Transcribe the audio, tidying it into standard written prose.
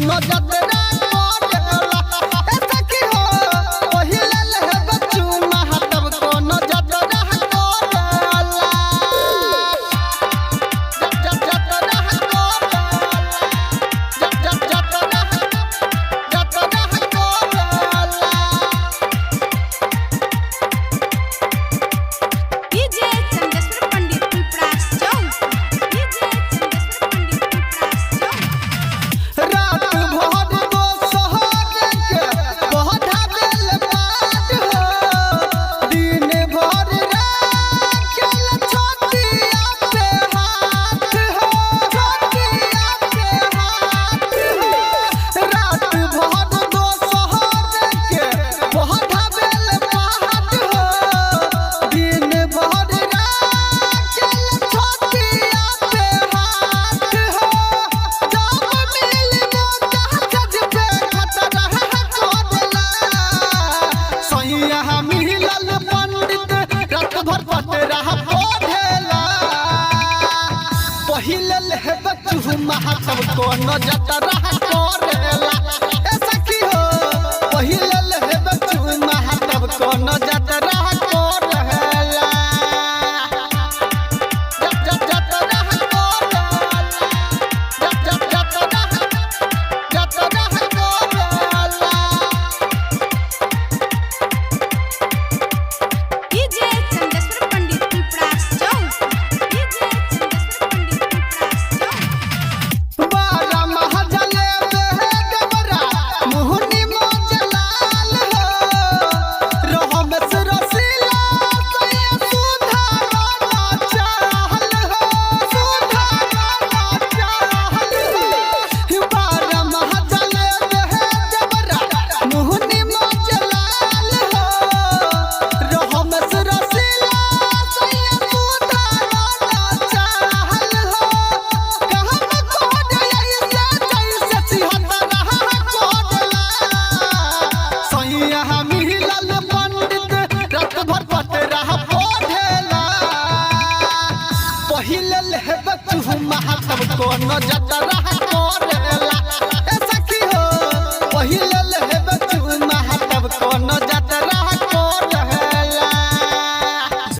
न जतरा कोडेला ए सखी हो पहिले ले बच्चू महातब को न जतरा कोडेला जतरा कोडेला जतरा कोडेला डीजे चंदेश्वर पंडित पिपरास चौक डीजे चंदेश्वर पंडित पिपरास चौक रात भर गो सोहर के पौधा बेल पात हो दिन भर राखल छोटिया पे हाथ हो छोटिया पे हाथ हो रात भर गो सोहर के पौधा बेल पात हो दिन भर राखल छोटिया पे हाथ हो जब मिल मौका सज पे खतरा कोडेला सैया मिलल पंडित रात भर पटरा कोडेला पहिले ले बच्चू महातब को न जतरा कोडेला ए सखी हो पहिले ले बच्चू महातब को न जतरा कोडेला जतरा कोडेला जतरा कोडेला डीजे चंदेश्वर पंडित पिपरास चौक डीजे चंदेश्वर पंडित पिपरास चौक बारा महजले बेगबरा मोहनी मोजलाल हो रहमस रसीला सैया सुधारना चाहल हो सुधारना चाहल हो बारा महजले बेगबरा मोहनी मोजलाल हो रहमस रसीला सैया सुधारना चाहल हो कहम कोडेला जैसे सिहतरा कोडेला सैया मिलल पंडित रात भर पटरा कोडेला पहिले ले बच्चू महातब को न जतरा कोडेला